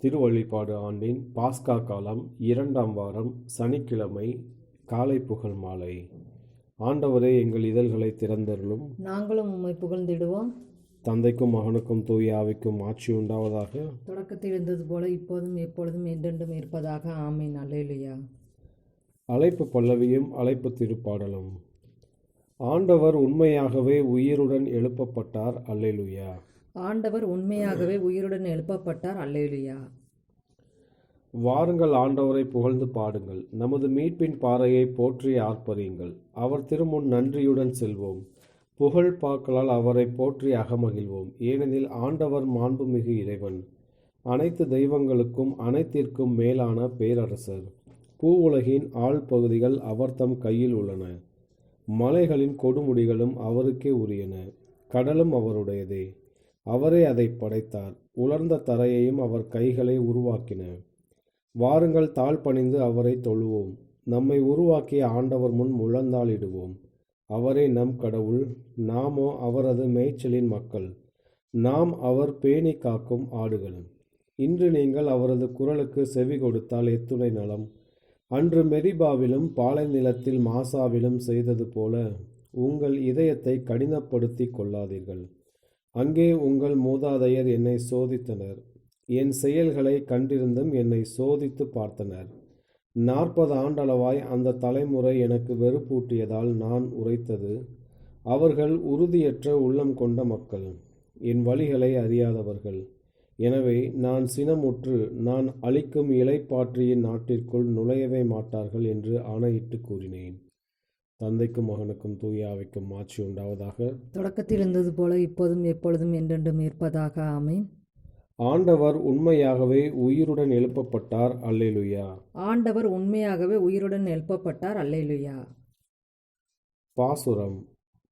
திருவழிபாடு ஆண்டின் பாஸ்கா காலம் 2ஆம் வாரம் சனிக்கிழமை காலை புகழ் மாலை. ஆண்டவரே, எங்கள் இதழ்களை திறந்தருளும், நாங்களும் உம்மை புகழ்ந்திடுவோம். தந்தைக்கும் மகனுக்கும் தூய ஆவிக்கும் ஆட்சி உண்டாவதாக. தொடக்கத்தில் இருந்தது போல இப்போதும் எப்பொழுதும் என்றென்றும் இருப்பதாக. ஆமீன். அல்லேலூயா. அழைப்பு பல்லவியும் அழைப்பு திருப்பாடலும். ஆண்டவர் உண்மையாகவே உயிருடன் எழுப்பப்பட்டார். அல்லேலூயா. ஆண்டவர் உண்மையாகவே உயிருடன் எழுப்பப்பட்டார். அல்லேலூயா. வாருங்கள், ஆண்டவரை புகழ்ந்து பாடுங்கள். நமது மீட்பின் பாறையை போற்றி ஆர்ப்பரியுங்கள். அவர் திருமுன் நன்றியுடன் செல்வோம். புகழ் பாக்களால் அவரை போற்றி அகமகிழ்வோம். ஏனெனில் ஆண்டவர் மாண்புமிகு இறைவன், அனைத்து தெய்வங்களுக்கும் அனைத்திற்கும் மேலான பேரரசர். பூவுலகின் ஆழ்பகுதிகள் அவர் தம் கையில் உள்ளன. மலைகளின் கொடுமுடிகளும் அவருக்கே உரியன. கடலும் அவருடையதே. அவரே அதை படைத்தார். உலர்ந்த தரையையும் அவர் கைகளை உருவாக்கின. வாருங்கள், தாழ்பணிந்து அவரை தொழுவோம். நம்மை உருவாக்கிய ஆண்டவர் முன் முழந்தாளிடுவோம். அவரே நம் கடவுள், நாமோ அவரது மேய்ச்சலின் மக்கள். நாம் அவர் பேணி காக்கும் ஆடுகள். இன்று நீங்கள் அவரது குரலுக்கு செவி கொடுத்தால் எத்துணை நலம். அன்று மெரிபாவிலும் பாலை நிலத்தில் மாசாவிலும் செய்தது போல உங்கள் இதயத்தை கடினப்படுத்தி கொள்ளாதீர்கள். அங்கே உங்கள் மூதாதையர் என்னை சோதித்தனர். என் செயல்களை கண்டிருந்தும் என்னை சோதித்து பார்த்தனர். 40 ஆண்டளவாய் அந்த தலைமுறை எனக்கு வெறுப்பூட்டியதால் நான் உரைத்தது, அவர்கள் உறுதியற்ற உள்ளம் கொண்ட மக்கள், என் வழிகளை அறியாதவர்கள். எனவே நான் சினமுற்று, நான் அளிக்கும் இலைப்பாற்றியின் நாட்டிற்குள் நுழையவே மாட்டார்கள் என்று ஆணையிட்டு கூறினேன். தந்தைக்கும் மகனுக்கும் தூய ஆவிக்கும் ஆட்சி உண்டாவதாக. தொடக்கத்தில் இருந்தது போல இப்போதும் எப்பொழுதும் என்றென்றும் இருப்பதாக. ஆமீன். ஆண்டவர் உண்மையாகவே உயிருடன் எழுப்பப்பட்டார். அல்லேலூயா. ஆண்டவர் உண்மையாகவே உயிருடன் எழுப்பப்பட்டார். அல்லேலூயா. பாசுரம்.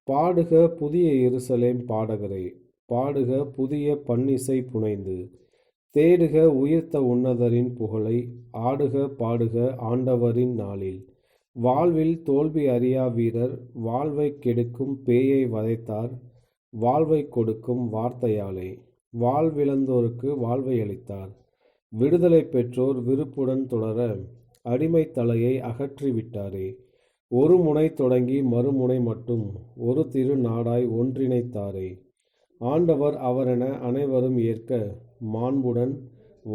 பாடுக புதிய எருசலேம் பாடகரே, பாடுக புதிய பன்னிசை புனைந்து. தேடுக உயிர்த்த உன்னதரின் புகழை, ஆடுக பாடுக ஆண்டவரின் நாளில். வாழ்வில் தோல்வி அறியா வீரர், வாழ்வை கெடுக்கும் பேயை வதைத்தார். வாழ்வை கொடுக்கும் வார்த்தையாலே வாழ்விழந்தோருக்கு வாழ்வை அளித்தார். விடுதலை பெற்றோர் விருப்புடன் தொடர அடிமை தலையை அகற்றிவிட்டாரே. ஒரு முனை தொடங்கி மறுமுனை மட்டும் ஒரு திரு நாடாய் ஒன்றிணைத்தாரே. ஆண்டவர் அவரென அனைவரும் ஏற்க மாண்புடன்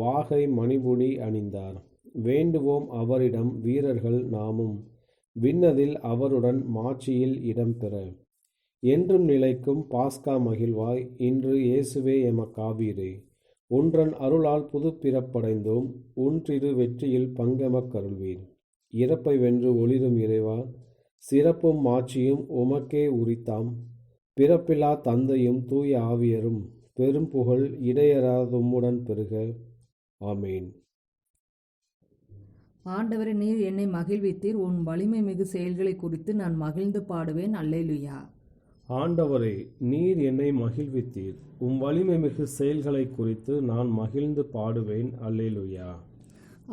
வாகை மணிமுடி அணிந்தார். வேண்டுவோம் அவரிடம் வீரர்கள் நாமும், விண்ணதில் அவருடன் மாட்சியில் இடம்பெற. என்றும் நிலைக்கும் பாஸ்கா மகிழ்வாய் இன்று இயேசுவே எமக்காவீரே. ஒன்றன் அருளால் புது பிறப்படைந்தோம், உன்றிரு வெற்றியில் பங்கெமக் கருள்வீர். இறப்பை வென்று ஒளிரும் இறைவா, சிறப்பும் மாட்சியும் உமக்கே உரித்தாம். பிறப்பில்லா தந்தையும் தூய ஆவியரும் பெரும் புகழ் இடையறாதும்முடன் பெருக. ஆமேன். ஆண்டவரே, நீர் என்னை மகிழ்வித்தீர். உன் வலிமை மிகு செயல்களை குறித்து நான் மகிழ்ந்து பாடுவேன். அல்லேலூயா. ஆண்டவரே, நீர் என்னை மகிழ்வித்தீர். உம் வலிமை மிகு செயல்களை குறித்து நான் மகிழ்ந்து பாடுவேன். அல்லேலூயா.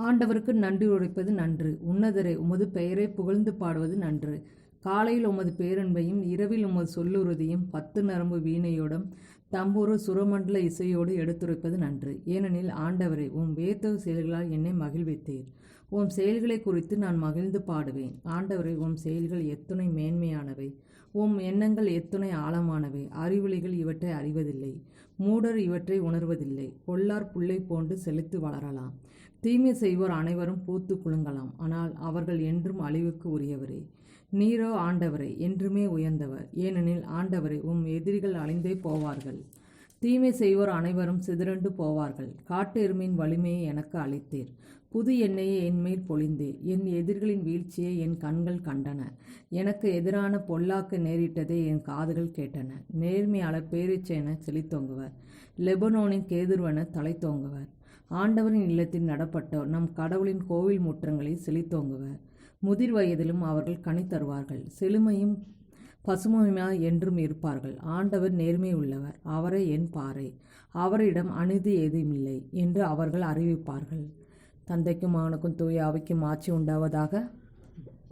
ஆண்டவருக்கு நன்றி உரைப்பது நன்று. உன்னதரே, உமது பெயரை புகழ்ந்து பாடுவது நன்று. காலையில் உமது பேரன்பையும் இரவில் உமது சொல்லுறுதியும் 10 நரம்பு வீணையோடும் தம்பூரு சுரமண்டல இசையோடு எடுத்துரைப்பது நன்று. ஏனெனில் ஆண்டவரே, உம் வியத்தகு செயல்களால் என்னை மகிழ்வித்தீர். உம் செயல்களை குறித்து நான் மகிழ்ந்து பாடுவேன். ஆண்டவரே, உம் செயல்கள் எத்துணை மேன்மையானவை. உம் எண்ணங்கள் எத்துணை ஆழமானவை. அறிவொளிகள் இவற்றை அறிவதில்லை. மூடர் இவற்றை உணர்வதில்லை. பொல்லார் புல்லை போன்று செழித்து வளரலாம். தீமை செய்வோர் அனைவரும் பூத்து குலுங்கலாம். ஆனால் அவர்கள் என்றும் அழிவுக்கு உரியவரே. நீரோ ஆண்டவரை என்றுமே உயர்ந்தவர். ஏனெனில் ஆண்டவரை, உம் எதிரிகள் அழிந்தே போவார்கள். தீமை செய்வோர் அனைவரும் சிதறண்டு போவார்கள். காட்டு எருமையின் வலிமையை எனக்கு அளித்தீர். புது எண்ணெயை என்மேல் பொழிந்தீர். என் எதிரிகளின் வீழ்ச்சியை என் கண்கள் கண்டன. எனக்கு எதிரான பொல்லாக்கு நேரிட்டதை என் காதுகள் கேட்டன. நேர்மையாளர் பேரீச்சென செழித்தோங்குவர். லெபனோனின் கேதுருவென தலை தோங்குவர். ஆண்டவரின் இல்லத்தில் நடப்பட்டோர் நம் கடவுளின் கோவில் முற்றங்களில் செழித்தோங்குவர். முதிர் வயதிலும் அவர்கள் கனி தருவார்கள். செழுமையும் பசுமையுமாய் என்றும் இருப்பார்கள். ஆண்டவர் நேர்மை உள்ளவர். அவரே என் பாறை. அவரிடம் அநீதி ஏதுமில்லை என்று அவர்கள் அறிவிப்பார்கள். தந்தைக்கும் மகனுக்கும் தூய ஆவிக்கும் ஆட்சி உண்டாவதாக.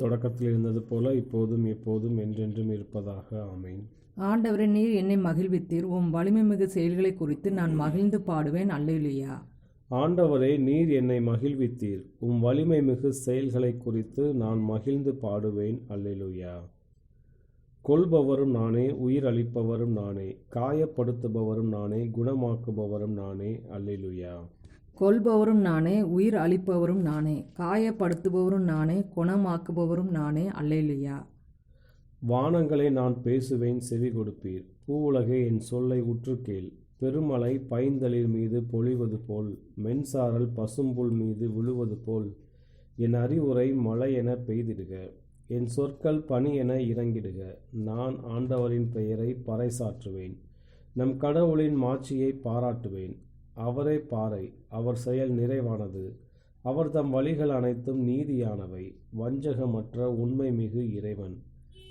தொடக்கத்தில் இருந்தது போல இப்போதும் எப்போதும் என்றென்றும் இருப்பதாக. ஆமேன். ஆண்டவரே, நீர் என்னை மகிழ்வித்தீர். உம் வலிமை மிகு செயல்களை குறித்து நான் மகிழ்ந்து பாடுவேன். அல்லேலூயா. ஆண்டவரே, நீர் என்னை மகிழ்வித்தீர். உம் வலிமை மிகு செயல்களை குறித்து நான் மகிழ்ந்து பாடுவேன். அல்லேலூயா. கொல்பவரும் நானே, உயிர் அளிப்பவரும் நானே, காயப்படுத்துபவரும் நானே, குணமாக்குபவரும் நானே. அல்லேலூயா. கொல்பவரும் நானே, உயிர் அளிப்பவரும் நானே, காயப்படுத்துபவரும் நானே, குணமாக்குபவரும் நானே. அல்லேலூயா. வானங்களே, நான் பேசுவேன், செவி கொடுப்பீர். பூவுலகே, என் சொல்லை உற்று கேள். பெருமழை பைந்தளிர் மீது பொழிவது போல், மென்சாரல் பசும்புல் மீது விழுவது போல், என் அறிவுரை மழையென பெய்திடுக, என் சொற்கள் பனி என இறங்கிடுக. நான் ஆண்டவரின் பெயரை பறைசாற்றுவேன், நம் கடவுளின் மாட்சியை பாராட்டுவேன். அவரே பாறை, அவர் செயல் நிறைவானது, அவர் தம் வழிகள் அனைத்தும் நீதியானவை. வஞ்சகமற்ற உண்மை மிகு இறைவன்,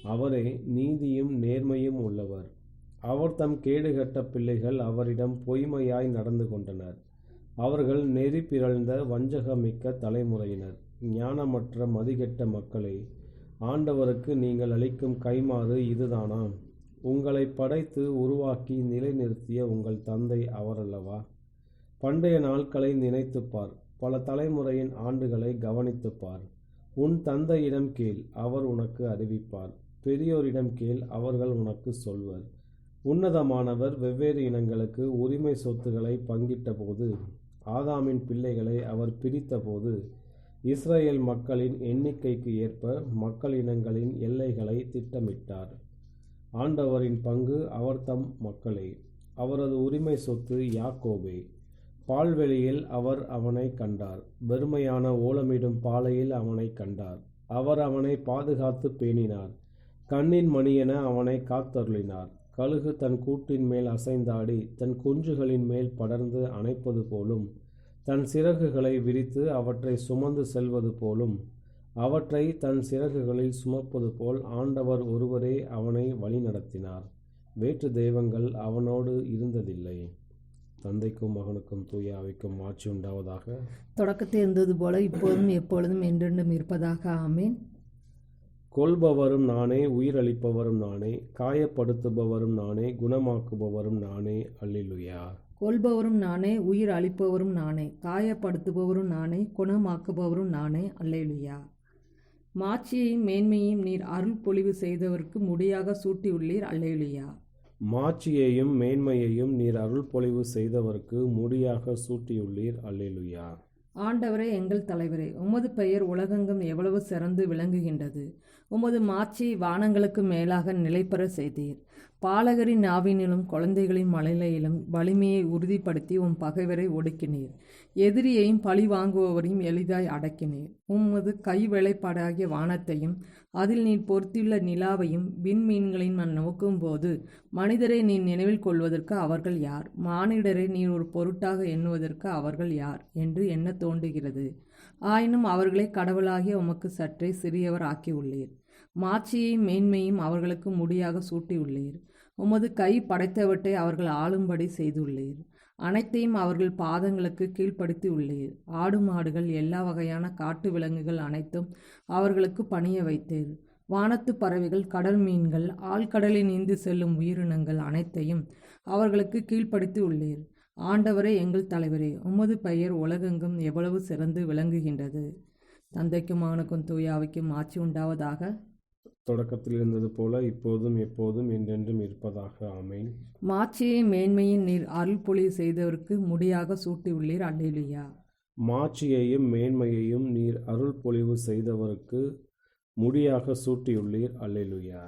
அவரே நீதியும் நேர்மையும் உள்ளவர். அவர் தம் கேடுகட்ட பிள்ளைகள் அவரிடம் பொய்மையாய் நடந்து கொண்டனர். அவர்கள் நெறி பிறழ்ந்த வஞ்சகமிக்க தலைமுறையினர். ஞானமற்ற மதிகெட்ட மக்களே, ஆண்டவருக்கு நீங்கள் அளிக்கும் கைமாறு இதுதானா? உங்களை படைத்து உருவாக்கி நிலைநிறுத்திய உங்கள் தந்தை அவரல்லவா? பண்டைய நாட்களை நினைத்துப்பார், பல தலைமுறையின் ஆண்டுகளை கவனித்துப்பார். உன் தந்தையிடம் கேள், அவர் உனக்கு அறிவிப்பார். பெரியோரிடம் கேள், அவர்கள் உனக்கு சொல்வர். உன்னதமானவர் வெவ்வேறு இனங்களுக்கு உரிமை சொத்துக்களை பங்கிட்ட போது, ஆதாமின் பிள்ளைகளை அவர் பிரித்தபோது, இஸ்ரேல் மக்களின் எண்ணிக்கைக்கு ஏற்ப மக்களினங்களின் எல்லைகளை திட்டமிட்டார். ஆண்டவரின் பங்கு அவர் தம் மக்களே, அவரது உரிமை சொத்து யாக்கோபே. பால்வெளியில் அவர் அவனை கண்டார், வெறுமையான ஓலமிடும் பாலையில் அவனை கண்டார். அவர் அவனை பாதுகாத்து பேணினார், கண்ணின் மணியென அவனை காத்தருளினார். கழுகு தன் கூட்டின் மேல் அசைந்தாடி தன் குஞ்சுகளின் மேல் படர்ந்து அணைப்பது போலும், தன் சிறகுகளை விரித்து அவற்றை சுமந்து செல்வது போலும், அவற்றை தன் சிறகுகளில் சுமப்பது போல் ஆண்டவர் ஒருவரே அவனை வழிநடத்தினார். வேற்று தெய்வங்கள் அவனோடு இருந்ததில்லை. தந்தைக்கும் மகனுக்கும் தூய ஆவிக்கும் ஆட்சி உண்டாவதாக. தொடக்கத்தில் இருந்தது போல இப்போதும் எப்பொழுதும் என்றென்றும் இருப்பதாக. ஆமேன். கொல்பவரும் நானே, உயிரளிப்பவரும் நானே, காயப்படுத்துபவரும் நானே, குணமாக்குபவரும் நானே. அல்லேலூயா. கொல்பவரும் நானே, உயிர் அளிப்பவரும் நானே, காயப்படுத்துபவரும் நானே, குணமாக்குபவரும் நானே. அல்லேலூயா. மாட்சியையும் மேன்மையையும் நீர் அருள் பொழிவு செய்தவருக்கு முடியாக சூட்டியுள்ளீர். அல்லேலூயா. மாட்சியையும் மேன்மையையும் நீர் அருள் பொழிவு செய்தவருக்கு முடியாக சூட்டியுள்ளீர். அல்லேலூயா. ஆண்டவரே, எங்கள் தலைவரே, உமது பெயர் உலகெங்கும் எவ்வளவு சிறந்து விளங்குகின்றது. உமது மாட்சியை வானங்களுக்கு மேலாக நிலைபெற செய்தீர். பாலகரின் நாவினிலும் குழந்தைகளின் மழலையிலும் வலிமையை உறுதிப்படுத்தி உம் பகைவரை ஒடுக்கினீர். எதிரியையும் பழி வாங்குபவரையும் எளிதாய் அடக்கினீர். உமது கை வேலைப்பாடாகிய வானத்தையும் அதில் நீர் பொருத்தியுள்ள நிலாவையும் விண்மீன்களையும் நான் நோக்கும்போது, மனிதரை நீர் நினைவில் கொள்வதற்கு அவர்கள் யார்? மானிடரை நீர் ஒரு பொருட்டாக எண்ணுவதற்கு அவர்கள் யார் என்று எண்ண தோன்றுகிறது. ஆயினும் அவர்களை கடவுளாகிய உமக்கு சற்றே சிறியவர் ஆக்கியுள்ளீர். மாட்சியையும் மேன்மையும் அவர்களுக்கு முடியாக சூட்டியுள்ளீர். உமது கை படைத்தவற்றை அவர்கள் ஆளும்படி செய்துள்ளீர். அனைத்தையும் அவர்கள் பாதங்களுக்கு கீழ்ப்படுத்தி உள்ளீர். ஆடு மாடுகள், எல்லா வகையான காட்டு விலங்குகள் அனைத்தும் அவர்களுக்கு பணிய வைத்தீர். வானத்து பறவைகள், கடல் மீன்கள், ஆழ்கடலில் நீந்தி செல்லும் உயிரினங்கள் அனைத்தையும் அவர்களுக்கு கீழ்ப்படுத்தி உள்ளீர். ஆண்டவரே, எங்கள் தலைவரே, உமது பெயர் உலகெங்கும் எவ்வளவு சிறந்து விளங்குகின்றது. தந்தைக்கும் மகனுக்கும் தூய ஆவிக்கும் ஆட்சி உண்டாவதாக. தொடக்கத்தில் இருந்தது போல இப்போதும் எப்போதும் என்றென்றும் இருப்பதாக. ஆமேன். மாட்சியை மேன்மையின் நீர் அருள் பொழிவு செய்தவருக்கு முடியாக சூட்டியுள்ளீர். அல்லேலூயா. மாட்சியையும் மேன்மையையும் நீர் அருள் பொழிவு செய்தவருக்கு முடியாக சூட்டியுள்ளீர். அல்லேலூயா.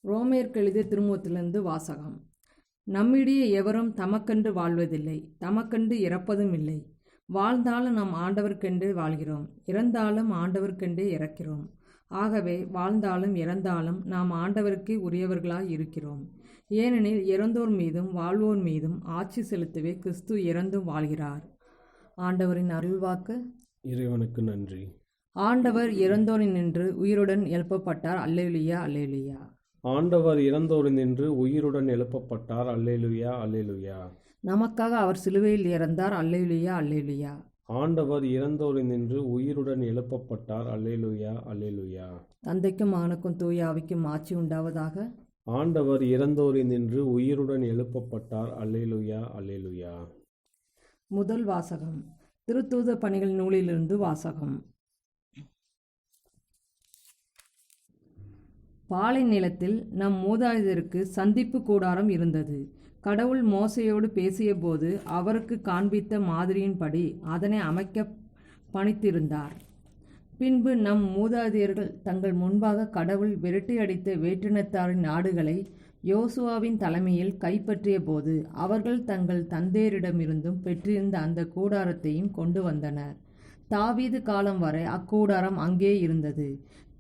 ரோமேயருக்கு எழுதிய திருமுகத்திலிருந்து வாசகம். நம்மிடையே எவரும் தமக்கென்று வாழ்வதில்லை, தமக்கென்று இறப்பதும் இல்லை. வாழ்ந்தாலும் நாம் ஆண்டவர்க்கென்றே வாழ்கிறோம், இறந்தாலும் ஆண்டவர்க்கென்றே இறக்கிறோம். ஆகவே வாழ்ந்தாலும் இறந்தாலும் நாம் ஆண்டவருக்கே உரியவர்களாய் இருக்கிறோம். ஏனெனில் இறந்தோர் மீதும் வாழ்வோர் மீதும் ஆட்சி செலுத்தவே கிறிஸ்து இறந்தும் வாழ்கிறார். ஆண்டவரின் அருள்வாக்கு. இறைவனுக்கு நன்றி. ஆண்டவர் இறந்தோரினின்று உயிருடன் எழுப்பப்பட்டார். அல்லேலூயா, அல்லேலூயா. ஆண்டவர் இறந்தோரினின்று உயிருடன் எழுப்பப்பட்டார். அல்லேலூயா, அல்லேலூயா. நமக்காக அவர் சிலுவையில் இறந்தார். அல்லேலூயா, அல்லேலூயா. ஆண்டவர் இறந்தோரினின்று உயிருடன் எழுப்பப்பட்டார். அல்லேலூயா, அல்லேலூயா. தந்தைக்கும் மகனுக்கும் தூய ஆவிக்கும் ஆட்சி உண்டாவதாக. ஆண்டவர் இறந்தோரினின்று உயிருடன் எழுப்பப்பட்டார். அல்லேலூயா, அல்லேலூயா. முதல் வாசகம். திருத்தூதர் பணிகள் நூலிலிருந்து வாசகம். பாலை நிலத்தில் நம் மூதாதையருக்கு சந்திப்பு கூடாரம் இருந்தது. கடவுள் மோசேயோடு பேசியபோது அவருக்கு காண்பித்த மாதிரியின்படி அதனை அமைக்க பணித்திருந்தார். பின்பு நம் மூதாதையர்கள் தங்கள் முன்பாக கடவுள் விரட்டியடித்த வேற்றினத்தாரின் நாடுகளை யோசுவாவின் தலைமையில் கைப்பற்றிய போது அவர்கள் தங்கள் தந்தையரிடமிருந்தும் பெற்றிருந்த அந்த கூடாரத்தையும் கொண்டு வந்தனர். தாவீது காலம் வரை அக்கூடாரம் அங்கே இருந்தது.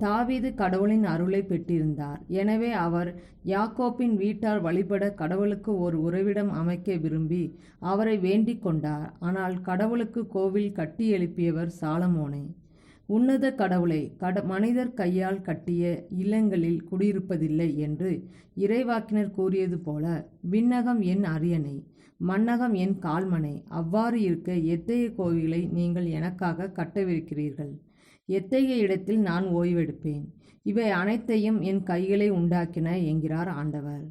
தாவீது கடவுளின் அருளை பெற்றிருந்தார். எனவே அவர் யாக்கோப்பின் வீட்டார் வழிபட கடவுளுக்கு ஒரு உறைவிடம் அமைக்க விரும்பி அவரை வேண்டிக் கொண்டார். ஆனால் கடவுளுக்கு கோவில் கட்டி எழுப்பியவர் சாலமோனே. உன்னத கடவுளை மனிதர் கையால் கட்டிய இல்லங்களில் குடியிருப்பதில்லை என்று இறைவாக்கினர் கூறியது போல, விண்ணகம் என் அரியணை, மண்ணகம் என் கால்மனை. அவ்வாறு இருக்க எத்தகைய கோவிலை நீங்கள் எனக்காக கட்டவிருக்கிறீர்கள்? எத்தகைய இடத்தில் நான் ஓய்வெடுப்பேன்? இவை அனைத்தையும் என் கைகளை உண்டாக்கின என்கிறார் ஆண்டவர்.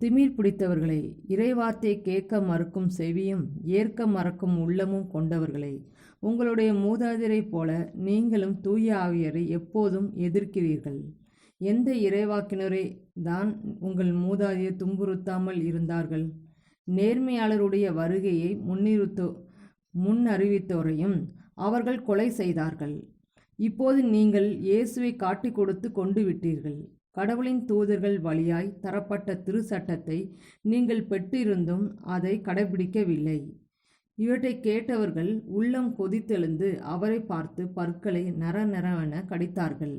திமிர் பிடித்தவர்களே, இறைவார்த்தையை கேட்க மறுக்கும் செவியும் ஏற்க மறக்கும் உள்ளமும் கொண்டவர்களே, உங்களுடைய மூதாதையரைப் போல நீங்களும் தூய ஆவியரை எப்போதும் எதிர்க்கிறீர்கள். எந்த இறைவாக்கினரை தான் உங்கள் மூதாதையர் துன்புறுத்தாமல் இருந்தார்கள்? நேர்மையாளருடைய வருகையை முன்னறிவித்தோரையும் அவர்கள் கொலை செய்தார்கள். இப்போது நீங்கள் இயேசுவை காட்டிக் கொடுத்து கொண்டு விட்டீர்கள். கடவுளின் தூதர்கள் வழியாய் தரப்பட்ட திருச்சட்டத்தை நீங்கள் பெற்றிருந்தும் அதை கடைபிடிக்கவில்லை. இவற்றை கேட்டவர்கள் உள்ளம் கொதித்தெழுந்து அவரை பார்த்து பற்களை நரநரவென கடித்தார்கள்.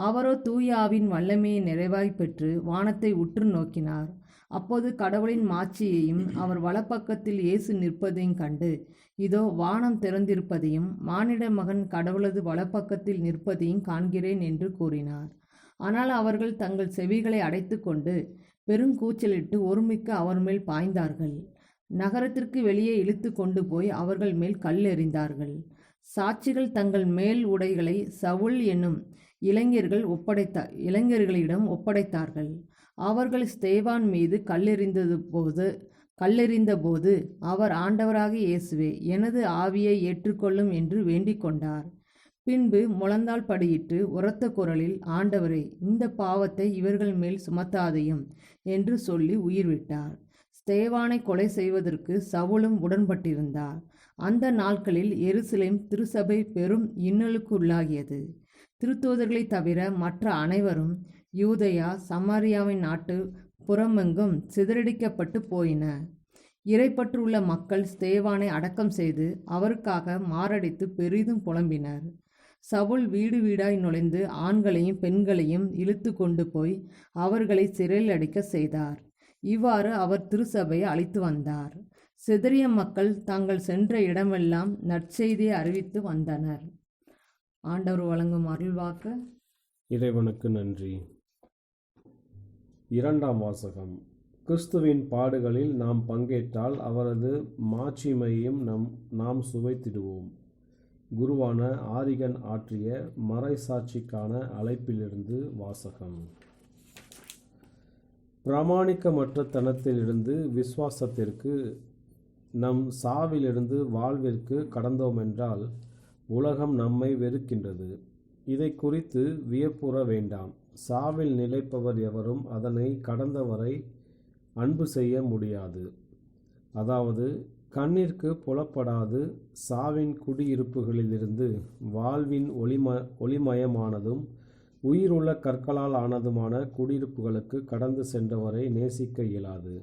அவரோ தூய ஆவியின் வல்லமையை நிறைவாய் பெற்று வானத்தை உற்று நோக்கினார். அப்போது கடவுளின் மாட்சியையும் அவர் வலப்பக்கத்தில் இயேசு நிற்பதையும் கண்டு, இதோ வானம் திறந்திருப்பதையும் மானிட மகன் கடவுளது வலப்பக்கத்தில் நிற்பதையும் காண்கிறேன் என்று கூறினார். ஆனால் அவர்கள் தங்கள் செவிகளை அடைத்து கொண்டு பெருங்கூச்சலிட்டு ஒருமிக்க அவர் மேல் பாய்ந்தார்கள். நகரத்திற்கு வெளியே இழுத்து கொண்டு போய் அவர்கள் மேல் கல் எறிந்தார்கள். சாட்சிகள் தங்கள் மேல் உடைகளை சவுல் என்னும் இளைஞர்களிடம் ஒப்படைத்தார்கள். அவர்கள் ஸ்தேவான் மீது கல்லெறிந்த போது அவர், ஆண்டவராக இயேசுவே, எனது ஆவியை ஏற்றுக்கொள்ளும் என்று வேண்டிக் கொண்டார். பின்பு முழந்தாள் படியிட்டு உரத்த குரலில், ஆண்டவரே, இந்த பாவத்தை இவர்கள் மேல் சுமத்தாதையும் என்று சொல்லி உயிர் விட்டார். ஸ்தேவானை கொலை செய்வதற்கு சவுலும் உடன்பட்டிருந்தார். அந்த நாட்களில் எருசலேம் திருச்சபை பெரும் இன்னலுக்குள்ளாகியது. திருத்தூதர்களை தவிர மற்ற அனைவரும் யூதேயா சமாரியாவின் நாட்டு புறமெங்கும் சிதறடிக்கப்பட்டு போயின. இறைப்பற்றுள்ள மக்கள் ஸ்தேவானை அடக்கம் செய்து அவருக்காக மாரடித்து பெரிதும் புலம்பினர். சவுல் வீடு வீடாய் நுழைந்து ஆண்களையும் பெண்களையும் இழுத்து கொண்டு போய் அவர்களை சிறையில் அடைக்க செய்தார். இவ்வாறு அவர் திருச்சபையை அழைத்து வந்தார். சிதறிய மக்கள் தாங்கள் சென்ற இடமெல்லாம் நற்செய்தியை அறிவித்து வந்தனர். ஆண்டவர் வழங்கும் அருள்வாக்கு. இறைவனுக்கு நன்றி. இரண்டாம் வாசகம். கிறிஸ்துவின் பாடுகளில் நாம் பங்கேற்றால் அவரது மாட்சிமையும் நாம் சுவைத்திடுவோம். குருவான ஆரிகன் ஆற்றிய மறைசாட்சிக்கான அழைப்பிலிருந்து வாசகம். பிராமாணிக்கமற்ற தனத்திலிருந்து விசுவாசத்திற்கு, நம் சாவிலிருந்து வாழ்விற்கு கடந்தோமென்றால் உலகம் நம்மை வெறுக்கின்றது. இதை குறித்து வியப்புற வேண்டாம். சாவில் நிலைப்பவர் எவரும் அதனை கடந்தவரை அன்பு செய்ய முடியாது. அதாவது கண்ணிற்கு புலப்படாது சாவின் குடியிருப்புகளிலிருந்து வாழ்வின் ஒளிமயமானதும் உயிருள்ள கற்களால் ஆனதுமான குடியிருப்புகளுக்கு கடந்து சென்றவரை நேசிக்க இயலாது.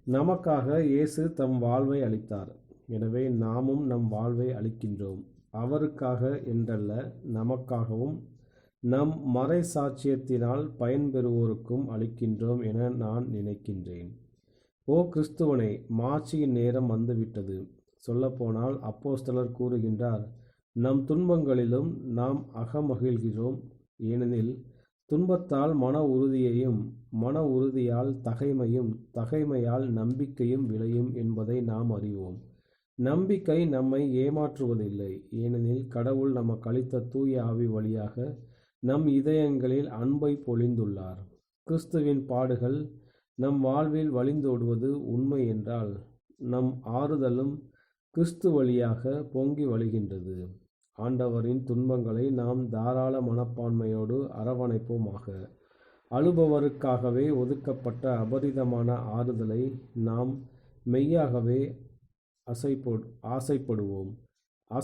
நமக்காக இயேசு தம் வாழ்வை அளித்தார். எனவே நாமும் நம் வாழ்வை அளிக்கின்றோம். அவருக்காக என்றல்ல, நமக்காகவும் நம் மறைசாட்சியத்தினால் பயன்பெறுவோருக்கும் அளிக்கின்றோம் என நான் நினைக்கின்றேன். ஓ கிறிஸ்துவனை, மாட்சியின் நேரம் வந்துவிட்டது. சொல்லப்போனால் அப்போஸ்தலர் கூறுகின்றார், நம் துன்பங்களிலும் நாம் அகமகிழ்கிறோம். ஏனெனில் துன்பத்தால் மன உறுதியையும், மன உறுதியால் தகைமையும், தகைமையால் நம்பிக்கையும் விளையும் என்பதை நாம் அறிவோம். நம்பிக்கை நம்மை ஏமாற்றுவதில்லை. ஏனெனில் கடவுள் நமக்கு அளித்த தூய ஆவி வழியாக நம் இதயங்களில் அன்பை பொழிந்துள்ளார். கிறிஸ்துவின் பாடுகள் நம் வாழ்வில் வழிந்தோடுவது உண்மை என்றால் நம் ஆறுதலும் கிறிஸ்து வழியாக பொங்கி வழிகின்றது. ஆண்டவரின் துன்பங்களை நாம் தாராள மனப்பான்மையோடு அரவணைப்போமாக. அழுபவருக்காகவே ஒதுக்கப்பட்ட அபரிதமான ஆறுதலை நாம் மெய்யாகவே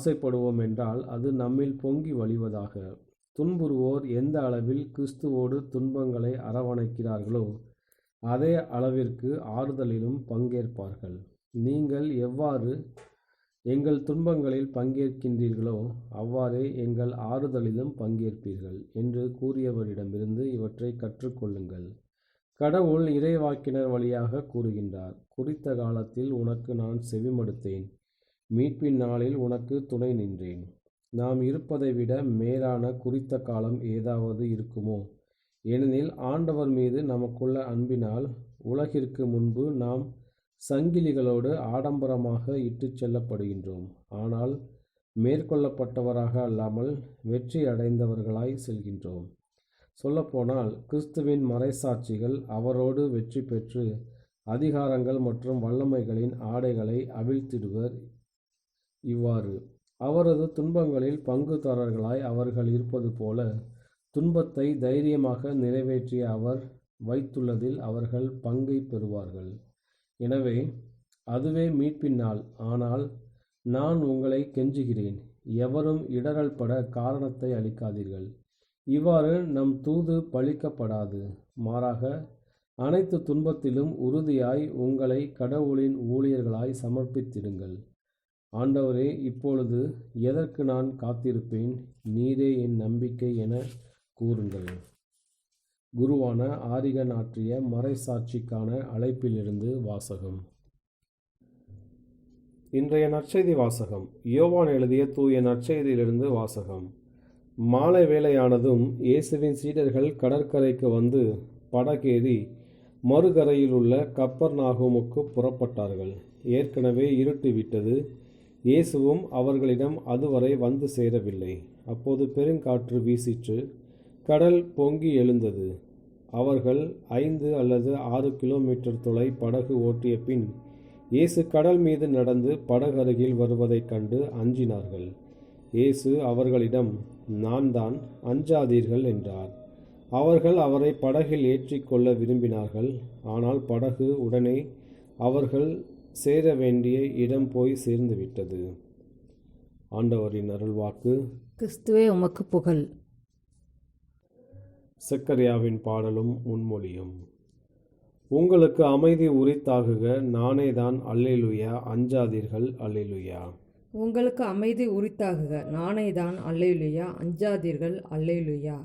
ஆசைப்படுவோம் என்றால் அது நம்மில் பொங்கி வழிவதாக. துன்புறுவோர் எந்த அளவில் கிறிஸ்துவோடு துன்பங்களை அரவணைக்கிறார்களோ அதே அளவிற்கு ஆறுதலிலும் பங்கேற்பார்கள். நீங்கள் எவ்வாறு எங்கள் துன்பங்களில் பங்கேற்கின்றீர்களோ அவ்வாறே எங்கள் ஆறுதலிலும் பங்கேற்பீர்கள் என்று கூறியவரிடமிருந்து இவற்றை கற்றுக்கொள்ளுங்கள். கடவுள் இறைவாக்கினர் வழியாக கூறுகின்றார், குறித்த காலத்தில் உனக்கு நான் செவிமடுத்தேன், மீட்பின் நாளில் உனக்கு துணை நின்றேன். நாம் இருப்பதை விட மேலான குறித்த காலம் ஏதாவது இருக்குமோ? ஏனெனில் ஆண்டவர் மீது நமக்குள்ள அன்பினால் உலகிற்கு முன்பு நாம் சங்கிலிகளோடு ஆடம்பரமாக இட்டுச் செல்லப்படுகின்றோம். ஆனால் மேற்கொள்ளப்பட்டவராக அல்லாமல் வெற்றி அடைந்தவர்களாய் செல்கின்றோம். சொல்லப்போனால் கிறிஸ்துவின் மறைசாட்சிகள் அவரோடு வெற்றி பெற்று அதிகாரங்கள் மற்றும் வல்லமைகளின் ஆடைகளை அவிழ்த்திடுவர். இவ்வாறு அவரது துன்பங்களில் பங்குதாரர்களாய் அவர்கள் இருப்பது போல துன்பத்தை தைரியமாக நிறைவேற்றிய அவர் வைத்துள்ளதில் அவர்கள் பங்கை பெறுவார்கள். எனவே அதுவே மீட்பின் நாள். ஆனால் நான் உங்களை கெஞ்சுகிறேன், எவரும் இடரல் பட காரணத்தை அளிக்காதீர்கள். இவ்வாறு நம் தூது பழிக்கப்படாது. மாறாக அனைத்து துன்பத்திலும் உறுதியாய் உங்களை கடவுளின் ஊழியர்களாய் சமர்ப்பித்திடுங்கள். ஆண்டவரே, இப்பொழுது எதற்கு நான் காத்திருப்பேன்? நீரே என் நம்பிக்கை என கூறுங்கள். குருவான ஆரிகன் ஆற்றிய மறைசாட்சிக்கான அழைப்பிலிருந்து வாசகம். இன்றைய நற்செய்தி வாசகம் யோவான் எழுதிய தூய நற்செய்தியிலிருந்து வாசகம். மாலை வேளையானதும் இயேசுவின் சீடர்கள் கடற்கரைக்கு வந்து படகேறி மறுகரையில் உள்ள கப்பர்நாகூமுக்கு புறப்பட்டார்கள். ஏற்கனவே இருட்டு விட்டது. இயேசுவும் அவர்களிடம் அதுவரை வந்து சேரவில்லை. அப்போது பெருங்காற்று வீசிற்று, கடல் பொங்கி எழுந்தது. அவர்கள் 5 அல்லது 6 கிலோமீட்டர் தொலை படகு ஓட்டிய பின் இயேசு கடல் மீது நடந்து படகருகில் வருவதைக் கண்டு அஞ்சினார்கள். இயேசு அவர்களிடம், நான் தான், அஞ்சாதீர்கள் என்றார். அவர்கள் அவரை படகில் ஏற்றிக்கொள்ள விரும்பினார்கள். ஆனால் படகு உடனே அவர்கள் சேர வேண்டிய இடம் போய் சேர்ந்துவிட்டது. ஆண்டவரின் அருள்வாக்கு. கிறிஸ்துவே உமக்கு புகழ். செக்கரியாவின் பாடலும் முன்மொழியும். உங்களுக்கு அமைதி உரித்தாகுக, நானேதான், அல்லேலூயா, அஞ்சாதீர்கள், அல்லேலூயா. உங்களுக்கு அமைதி உரித்தாகுக, நானேதான், அல்லேலூயா, அஞ்சாதீர்கள், அல்லேலூயா.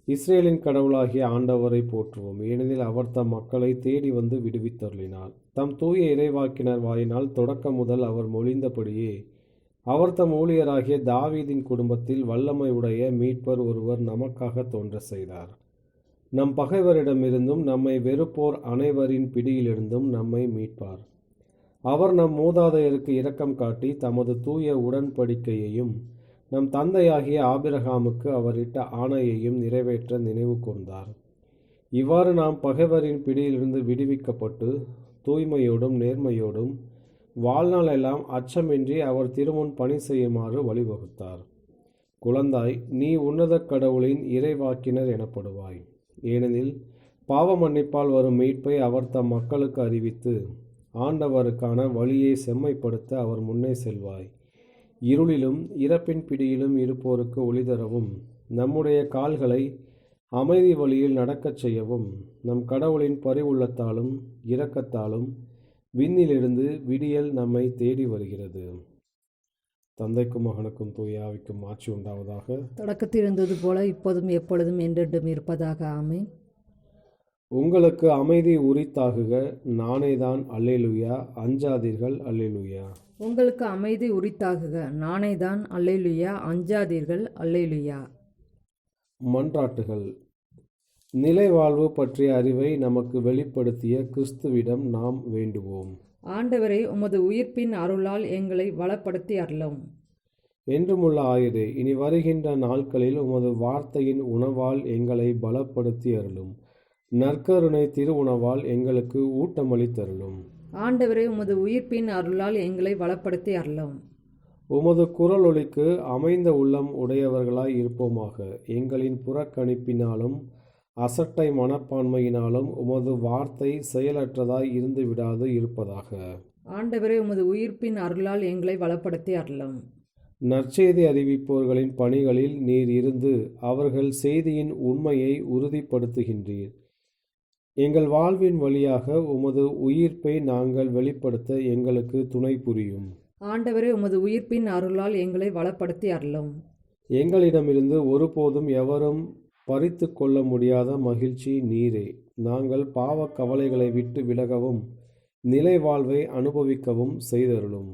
இஸ்ரேலின் கடவுளாகிய ஆண்டவரை போற்றுவோம், ஏனெனில் அவர் தம் மக்களை தேடி வந்து விடுவித்தருளினார். தம் தூய இறைவாக்கினர் வாயினால் தொடக்கம் முதல் அவர் மொழிந்தபடியே அவர் தம் ஊழியராகிய தாவீதின் குடும்பத்தில் வல்லமை உடைய மீட்பர் ஒருவர் நமக்காக தோன்ற செய்தார். நம் பகைவரிடமிருந்தும் நம்மை வெறுப்போர் அனைவரின் பிடியிலிருந்தும் நம்மை மீட்பார். அவர் நம் மூதாதையருக்கு இரக்கம் காட்டி தமது தூய உடன்படிக்கையையும் நம் தந்தையாகிய ஆபிரகாமுக்கு அவரிட்ட ஆணையையும் நிறைவேற்ற நினைவு கூர்ந்தார். இவ்வாறு நாம் பகைவரின் பிடியிலிருந்து விடுவிக்கப்பட்டு தூய்மையோடும் நேர்மையோடும் வாழ்நாளெல்லாம் அச்சமின்றி அவர் திருமுன் பணி செய்யுமாறு வழிவகுத்தார். குழந்தாய், நீ உன்னத கடவுளின் இறைவாக்கினர் எனப்படுவாய். ஏனெனில் பாவ மன்னிப்பால் வரும் மீட்பை அவர் தம் மக்களுக்கு அறிவித்து ஆண்டவருக்கான வழியை செம்மைப்படுத்த அவர் முன்னே செல்வாய். இருளிலும் இறப்பின் பிடியிலும் இருப்போருக்கு ஒளி தரவும் நம்முடைய கால்களை அமைதி வழியில் நடக்கச் செய்யவும் நம் கடவுளின் பரிவுள்ளத்தாலும் இரக்கத்தாலும் விண்ணிலிருந்து விடியல் நம்மை தேடி வருகிறது. தந்தைக்கும் மகனுக்கும் தூய ஆவிக்கும் ஆட்சி உண்டாவதாக. தொடக்கத்தில் இருந்தது போல இப்போதும் எப்பொழுதும் என்றென்றும் இருப்பதாக. ஆமென். உங்களுக்கு அமைதி உரித்தாகுக, நானேதான், அல்லேலூயா, அஞ்சாதீர்கள், அல்லேலூயா. உங்களுக்கு அமைதி உரித்தாகுக, நானேதான், அல்லேலூயா, அஞ்சாதீர்கள், அல்லேலூயா. மன்றாட்டுகள். நிலைவாழ்வு பற்றிய அறிவை நமக்கு வெளிப்படுத்திய கிறிஸ்துவிடம் நாம் வேண்டுவோம். ஆண்டவரே, உமது உயிர்ப்பின் அருளால் எங்களை வளப்படுத்தி அருளும். என்றுமுள்ள ஆயரே, இனி வருகின்ற நாட்களில் உமது வார்த்தையின் உணவால் எங்களை பலப்படுத்தி அருளும். நற்கருணை திருவுணவால் எங்களுக்கு ஊட்டமளித்தருளும். ஆண்டவரே, உமது உயிர்ப்பின் அருளால் எங்களை வளப்படுத்தி அருளும். உமது குரலொலிக்கு அமைந்த உள்ளம் உடையவர்களாய் இருப்போமாக. எங்களின் புறக்கணிப்பினாலும் அசட்டை மனப்பான்மையினாலும் உமது வார்த்தை செயலற்றதாய் இருந்து விடாது இருப்பதாக. ஆண்டவரே, உமது உயிர்ப்பின் அருளால் எங்களை வளப்படுத்தி அருளும். நற்செய்தி அறிவிப்போர்களின் பணிகளில் நீர் இருந்து அவர்கள் செய்தியின் உண்மையை உறுதிப்படுத்துகின்றீர். எங்கள் வாழ்வின் வழியாக உமது உயிர்ப்பை நாங்கள் வெளிப்படுத்த எங்களுக்கு துணை புரியும். ஆண்டவரே, உமது உயிர்ப்பின் அருளால் எங்களை வளப்படுத்தி அருளும். எங்களிடமிருந்து ஒருபோதும் எவரும் பறித்து கொள்ள முடியாத மகிழ்ச்சி நீரே. நாங்கள் பாவ கவலைகளை விட்டு விலகவும் நிலை வாழ்வை அனுபவிக்கவும் செய்தருளும்.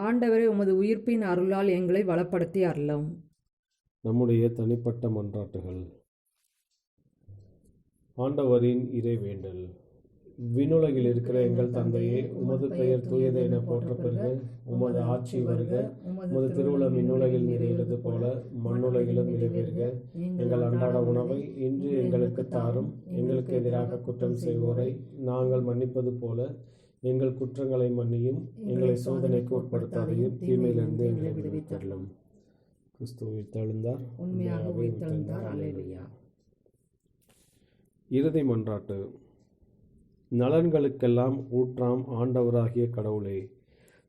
ஆண்டவரே, உமது உயிர்ப்பின் அருளால் எங்களை வளப்படுத்தி அருளும். நம்முடைய தனிப்பட்ட மன்றாட்டுகள். ஆண்டவரின் இறைவேண்டல். விண்ணுலகில் இருக்கிற எங்கள் தந்தையே, உமது பெயர் தூயது என போற்ற பெறுக. உமது ஆட்சி வருக. உமது திருவுளம் விண்ணுலகில் நிறைவேறுவது போல மண்ணுலகிலும் நிறைவேறுக. எங்கள் அன்றாட உணவை இன்று எங்களுக்கு தாரும். எங்களுக்கு எதிராக குற்றம் செய்வோரை நாங்கள் மன்னிப்பது போல எங்கள் குற்றங்களை மன்னியும். எங்களை சோதனைக்கு உட்படுத்தாதையும் தீமையிலிருந்து எங்களை விடுவித்தருளும். கிறிஸ்து உயிர்த்தெழுந்தார். உண்மையாக உயிர்த்தெழுந்தார். அல்லேலூயா. இறுதி மன்றாட்டு. நலன்களுக்கெல்லாம் ஊற்றாம் ஆண்டவராகிய கடவுளே,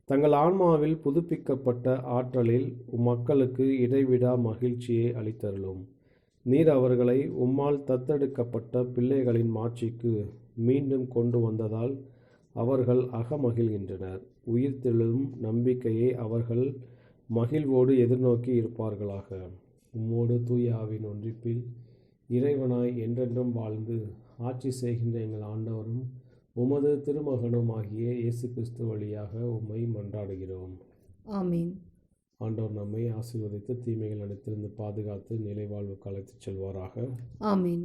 தங்கள் ஆன்மாவில் புதுப்பிக்கப்பட்ட ஆற்றலில் மக்களுக்கு இடைவிடா மகிழ்ச்சியை அளித்தருளும். நீர் அவர்களை உம்மால் தத்தெடுக்கப்பட்ட பிள்ளைகளின் மாட்சிக்கு மீண்டும் கொண்டு வந்ததால் அவர்கள் அகமகிழ்கின்றனர். உயிர்த்தெழும் நம்பிக்கையை அவர்கள் மகிழ்வோடு எதிர்நோக்கி இருப்பார்களாக. உம்மோடு தூய ஆவியின் ஒன்றிப்பில் இறைவனாய் என்றென்றும் வாழ்ந்து ஆட்சி செய்கின்ற எங்கள் ஆண்டவரும் உமது திருமகனும் ஆகிய இயேசு கிறிஸ்து வழியாக உம்மை மன்றாடுகிறோம். ஆமீன். ஆண்டவர் நம்மை ஆசீர்வதித்து தீமைகள் அனைத்திலிருந்து பாதுகாத்து நிலை வாழ்வுக்கு அழைத்துச் செல்வாராக. ஆமீன்.